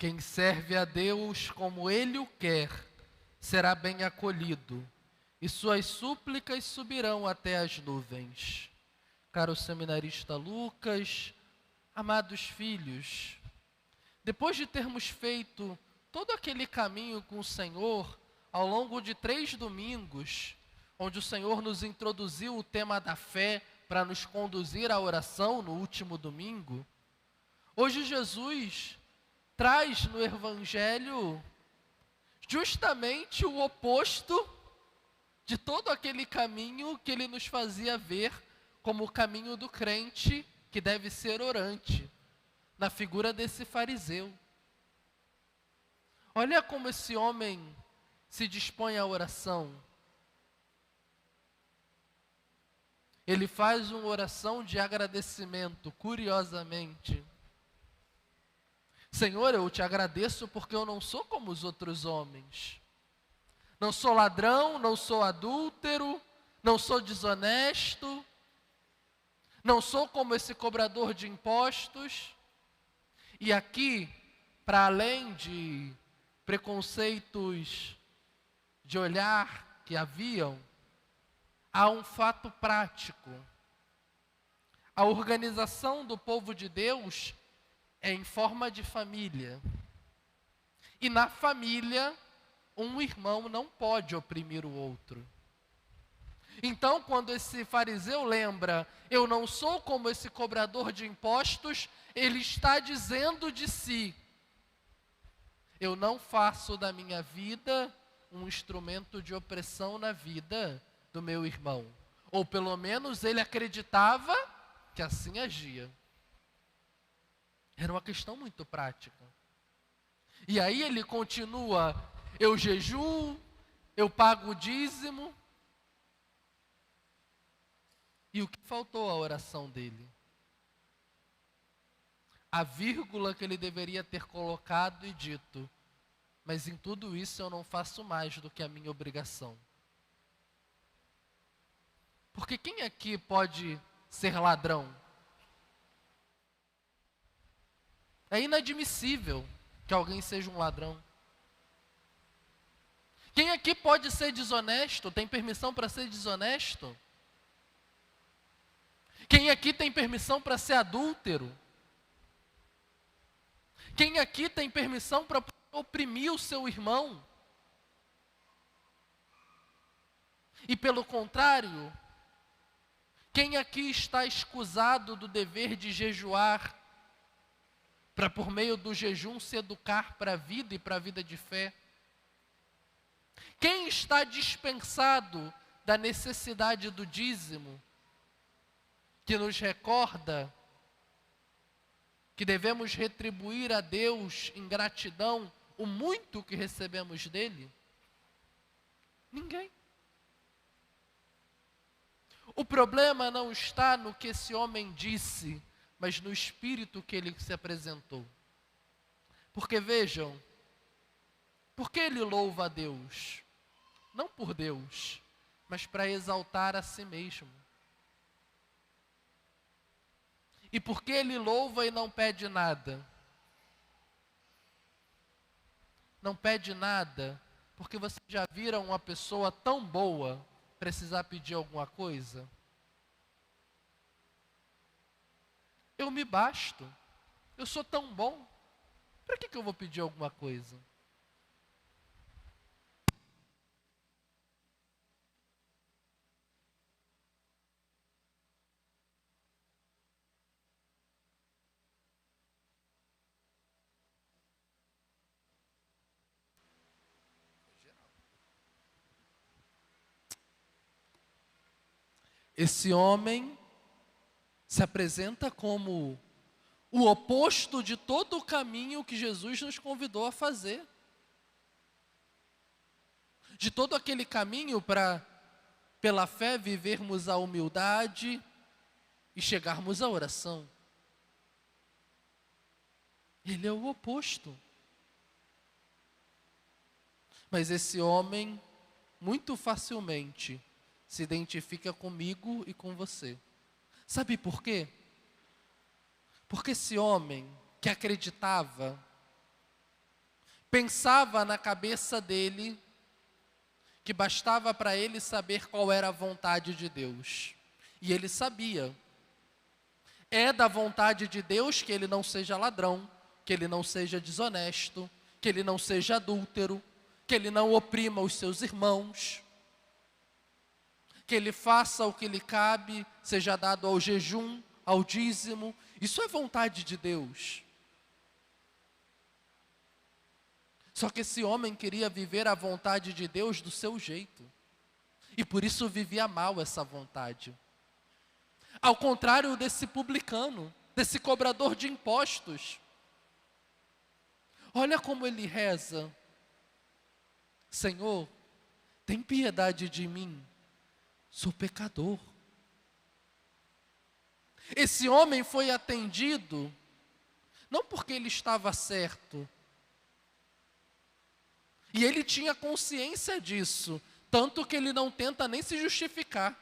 Quem serve a Deus como Ele o quer, será bem acolhido, e suas súplicas subirão até as nuvens. Caro seminarista Lucas, amados filhos, depois de termos feito todo aquele caminho com o Senhor, ao longo de 3 domingos, onde o Senhor nos introduziu o tema da fé para nos conduzir à oração no último domingo, hoje Jesus traz no Evangelho justamente o oposto de todo aquele caminho que ele nos fazia ver como o caminho do crente que deve ser orante, na figura desse fariseu. Olha como esse homem se dispõe à oração. Ele faz uma oração de agradecimento, curiosamente. Senhor, eu te agradeço porque eu não sou como os outros homens. Não sou ladrão, não sou adúltero, não sou desonesto, não sou como esse cobrador de impostos. E aqui, para além de preconceitos de olhar que haviam, há um fato prático. A organização do povo de Deus é em forma de família. E na família, um irmão não pode oprimir o outro. Então, quando esse fariseu lembra, eu não sou como esse cobrador de impostos, ele está dizendo de si, eu não faço da minha vida um instrumento de opressão na vida do meu irmão. Ou pelo menos ele acreditava que assim agia. Era uma questão muito prática. E aí ele continua, eu jejuo, eu pago o dízimo. E o que faltou à oração dele? A vírgula que ele deveria ter colocado e dito, mas em tudo isso eu não faço mais do que a minha obrigação. Porque quem aqui pode ser ladrão? É inadmissível que alguém seja um ladrão. Quem aqui pode ser desonesto? Tem permissão para ser desonesto? Quem aqui tem permissão para ser adúltero? Quem aqui tem permissão para oprimir o seu irmão? E pelo contrário, quem aqui está escusado do dever de jejuar, para por meio do jejum se educar para a vida e para a vida de fé? Quem está dispensado da necessidade do dízimo, que nos recorda que devemos retribuir a Deus em gratidão o muito que recebemos dele? Ninguém. O problema não está no que esse homem disse, mas no espírito que ele se apresentou. Porque vejam, por que ele louva a Deus? Não por Deus, mas para exaltar a si mesmo. E por que ele louva e não pede nada? Não pede nada, porque vocês já viram uma pessoa tão boa precisar pedir alguma coisa? Eu me basto, eu sou tão bom, para que eu vou pedir alguma coisa? Esse homem se apresenta como o oposto de todo o caminho que Jesus nos convidou a fazer. De todo aquele caminho para, pela fé, vivermos a humildade e chegarmos à oração. Ele é o oposto. Mas esse homem, muito facilmente, se identifica comigo e com você. Sabe por quê? Porque esse homem que acreditava pensava na cabeça dele que bastava para ele saber qual era a vontade de Deus. E ele sabia. É da vontade de Deus que ele não seja ladrão, que ele não seja desonesto, que ele não seja adúltero, que ele não oprima os seus irmãos, que ele faça o que lhe cabe, seja dado ao jejum, ao dízimo. Isso é vontade de Deus. Só que esse homem queria viver a vontade de Deus do seu jeito. E por isso vivia mal essa vontade. Ao contrário desse publicano, desse cobrador de impostos. Olha como ele reza: Senhor, tem piedade de mim, sou pecador. Esse homem foi atendido, não porque ele estava certo, e ele tinha consciência disso, tanto que ele não tenta nem se justificar.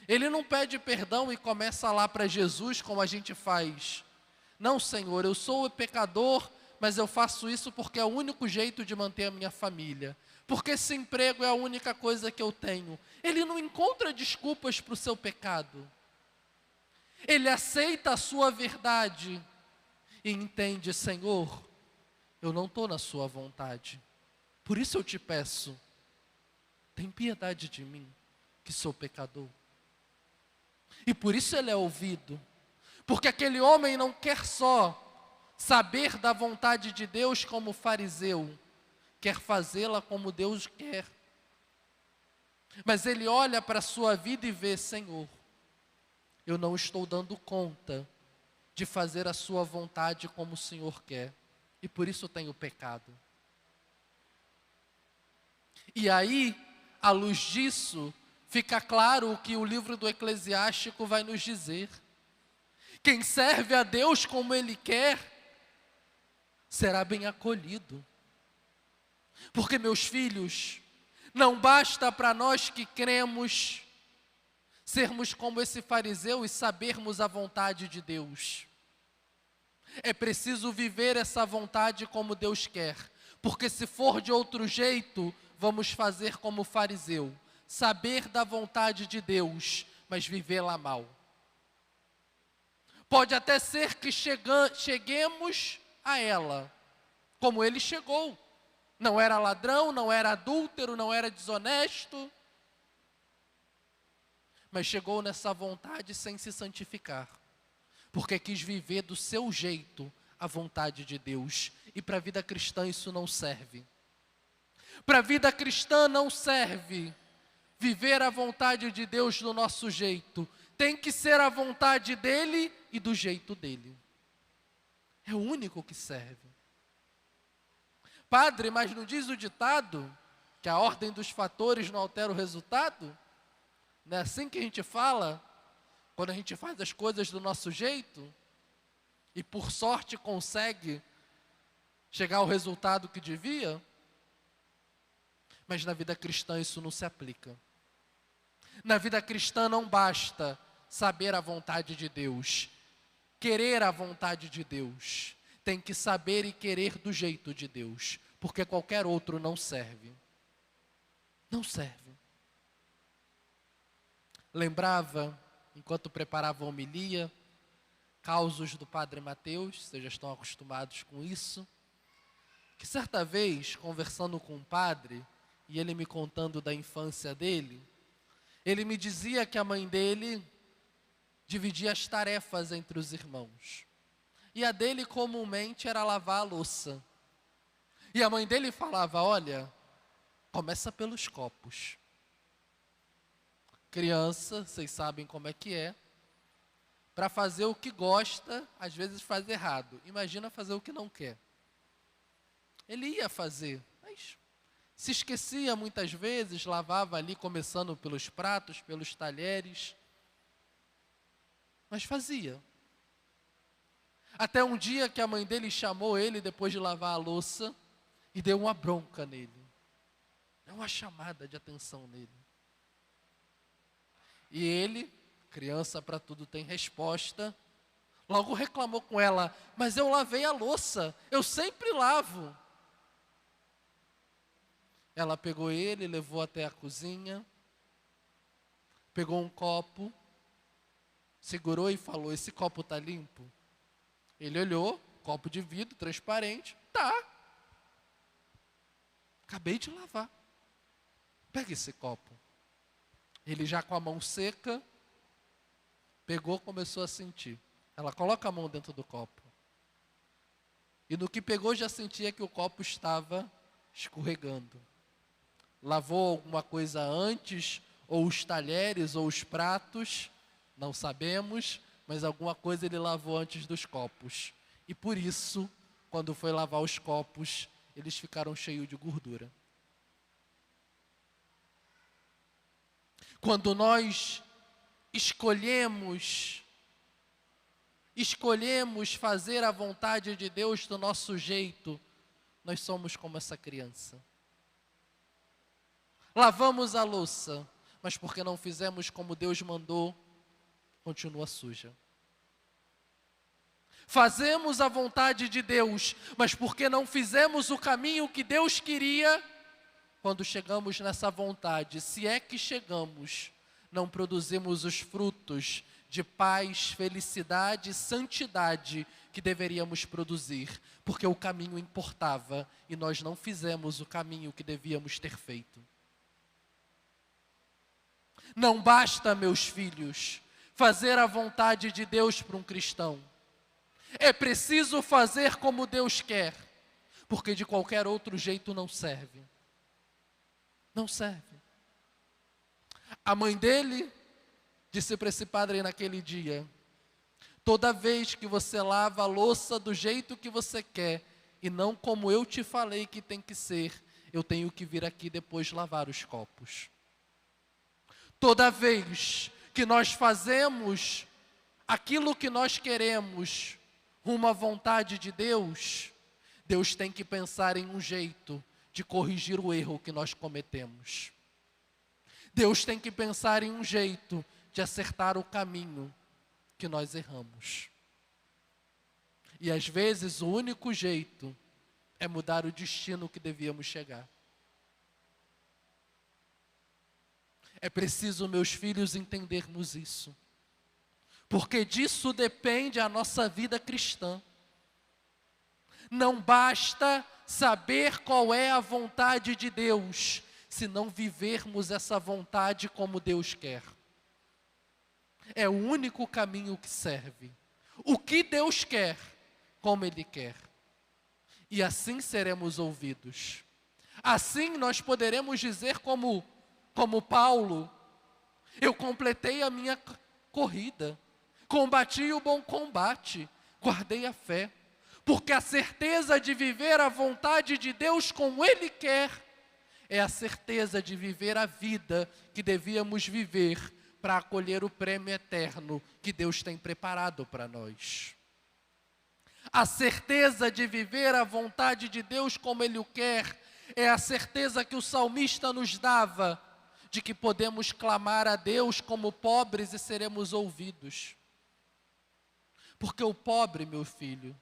Ele não pede perdão e começa lá para Jesus como a gente faz. Não, Senhor, eu sou pecador, mas eu faço isso porque é o único jeito de manter a minha família. Porque esse emprego é a única coisa que eu tenho. Ele não encontra desculpas para o seu pecado. Ele aceita a sua verdade e entende: Senhor, eu não estou na sua vontade. Por isso eu te peço, tem piedade de mim, que sou pecador. E por isso ele é ouvido. Porque aquele homem não quer só saber da vontade de Deus como fariseu, quer fazê-la como Deus quer. Mas ele olha para a sua vida e vê: Senhor, eu não estou dando conta de fazer a sua vontade como o Senhor quer. E por isso tenho pecado. E aí, à luz disso, fica claro o que o livro do Eclesiástico vai nos dizer. Quem serve a Deus como Ele quer, será bem acolhido. Porque, meus filhos, não basta para nós que cremos sermos como esse fariseu e sabermos a vontade de Deus. É preciso viver essa vontade como Deus quer. Porque se for de outro jeito, vamos fazer como o fariseu. Saber da vontade de Deus, mas vivê-la mal. Pode até ser que cheguemos a ela, como ele chegou. Não era ladrão, não era adúltero, não era desonesto. Mas chegou nessa vontade sem se santificar. Porque quis viver do seu jeito a vontade de Deus. E para a vida cristã isso não serve. Para a vida cristã não serve viver a vontade de Deus do nosso jeito. Tem que ser a vontade dEle e do jeito dEle. É o único que serve. Padre, mas não diz o ditado que a ordem dos fatores não altera o resultado? Não é assim que a gente fala quando a gente faz as coisas do nosso jeito e por sorte consegue chegar ao resultado que devia? Mas na vida cristã isso não se aplica. Na vida cristã não basta saber a vontade de Deus, querer a vontade de Deus. Tem que saber e querer do jeito de Deus, porque qualquer outro não serve. Não serve. Lembrava, enquanto preparava a homilia, causos do Padre Mateus, vocês já estão acostumados com isso, que certa vez, conversando com um padre, e ele me contando da infância dele, ele me dizia que a mãe dele dividia as tarefas entre os irmãos. E a dele comumente era lavar a louça. E a mãe dele falava: olha, começa pelos copos. Criança, vocês sabem como é que é. Para fazer o que gosta, às vezes faz errado. Imagina fazer o que não quer. Ele ia fazer, mas se esquecia muitas vezes, lavava ali, começando pelos pratos, pelos talheres. Mas fazia. Até um dia que a mãe dele chamou ele, depois de lavar a louça, e deu uma bronca nele. Deu uma chamada de atenção nele. E ele, criança para tudo tem resposta, logo reclamou com ela: mas eu lavei a louça, eu sempre lavo. Ela pegou ele, levou até a cozinha, pegou um copo, segurou e falou: esse copo está limpo? Ele olhou, copo de vidro, transparente. Tá. Acabei de lavar. Pega esse copo. Ele já com a mão seca, pegou, começou a sentir. Ela coloca a mão dentro do copo. E no que pegou já sentia que o copo estava escorregando. Lavou alguma coisa antes, ou os talheres, ou os pratos, não sabemos, mas alguma coisa ele lavou antes dos copos. E por isso, quando foi lavar os copos, eles ficaram cheios de gordura. Quando nós escolhemos fazer a vontade de Deus do nosso jeito, nós somos como essa criança. Lavamos a louça, mas porque não fizemos como Deus mandou, continua suja. Fazemos a vontade de Deus, mas porque não fizemos o caminho que Deus queria, quando chegamos nessa vontade, se é que chegamos, não produzimos os frutos de paz, felicidade e santidade que deveríamos produzir, porque o caminho importava e nós não fizemos o caminho que devíamos ter feito. Não basta, meus filhos, fazer a vontade de Deus para um cristão. É preciso fazer como Deus quer, porque de qualquer outro jeito não serve. Não serve. A mãe dele disse para esse padre naquele dia: toda vez que você lava a louça do jeito que você quer, e não como eu te falei que tem que ser, eu tenho que vir aqui depois lavar os copos. Toda vez que nós fazemos aquilo que nós queremos, rumo à vontade de Deus, Deus tem que pensar em um jeito de corrigir o erro que nós cometemos. Deus tem que pensar em um jeito de acertar o caminho que nós erramos. E às vezes o único jeito é mudar o destino que devíamos chegar. É preciso, meus filhos, entendermos isso. Porque disso depende a nossa vida cristã. Não basta saber qual é a vontade de Deus, se não vivermos essa vontade como Deus quer. É o único caminho que serve. O que Deus quer, como Ele quer. E assim seremos ouvidos. Assim nós poderemos dizer como Paulo: eu completei a minha corrida, combati o bom combate, guardei a fé. Porque a certeza de viver a vontade de Deus como Ele quer, é a certeza de viver a vida que devíamos viver para acolher o prêmio eterno que Deus tem preparado para nós. A certeza de viver a vontade de Deus como Ele o quer, é a certeza que o salmista nos dava, de que podemos clamar a Deus como pobres e seremos ouvidos. Porque o pobre, meu filho,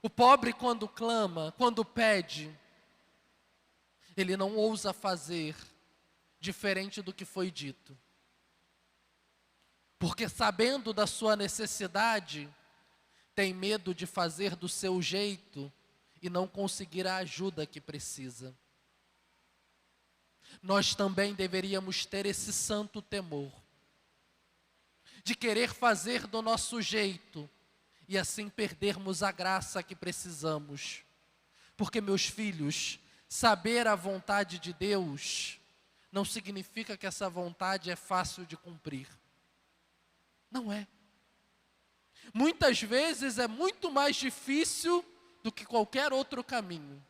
o pobre quando clama, quando pede, ele não ousa fazer diferente do que foi dito. Porque sabendo da sua necessidade, tem medo de fazer do seu jeito e não conseguir a ajuda que precisa. Nós também deveríamos ter esse santo temor, de querer fazer do nosso jeito, e assim perdermos a graça que precisamos. Porque, meus filhos, saber a vontade de Deus não significa que essa vontade é fácil de cumprir. Não é. Muitas vezes é muito mais difícil do que qualquer outro caminho.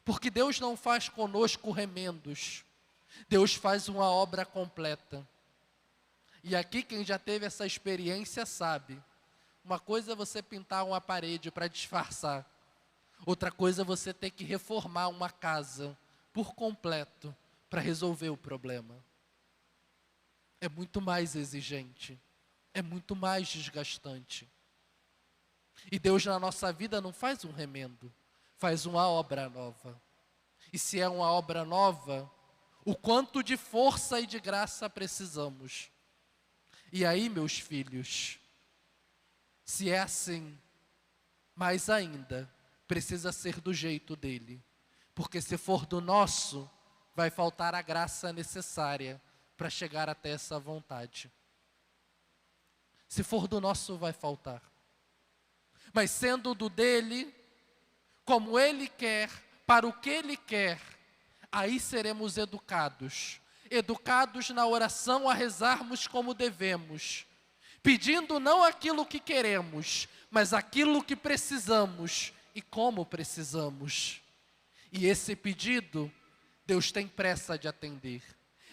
Porque Deus não faz conosco remendos. Deus faz uma obra completa. E aqui quem já teve essa experiência sabe. Uma coisa é você pintar uma parede para disfarçar. Outra coisa é você ter que reformar uma casa por completo para resolver o problema. É muito mais exigente. É muito mais desgastante. E Deus na nossa vida não faz um remendo. Faz uma obra nova. E se é uma obra nova, o quanto de força e de graça precisamos. E aí, meus filhos, se é assim, mais ainda, precisa ser do jeito dele. Porque se for do nosso, vai faltar a graça necessária para chegar até essa vontade. Se for do nosso, vai faltar. Mas sendo do dele, como ele quer, para o que ele quer, aí seremos educados. Educados na oração a rezarmos como devemos, pedindo não aquilo que queremos, mas aquilo que precisamos e como precisamos. E esse pedido, Deus tem pressa de atender.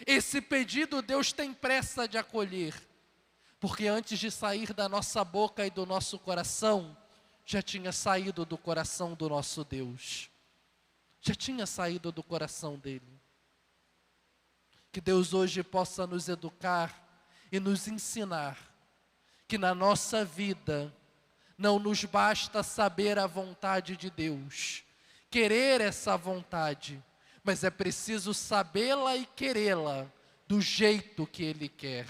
Esse pedido, Deus tem pressa de acolher. Porque antes de sair da nossa boca e do nosso coração, já tinha saído do coração do nosso Deus. Já tinha saído do coração dele. Que Deus hoje possa nos educar e nos ensinar que na nossa vida não nos basta saber a vontade de Deus, querer essa vontade, mas é preciso sabê-la e querê-la do jeito que Ele quer,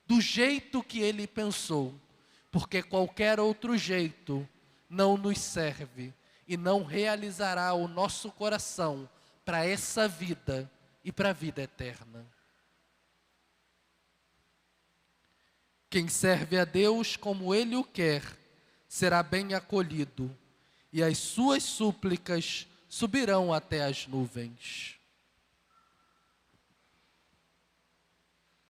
do jeito que Ele pensou, porque qualquer outro jeito não nos serve e não realizará o nosso coração para essa vida e para a vida eterna. Quem serve a Deus como Ele o quer, será bem acolhido, e as suas súplicas subirão até as nuvens.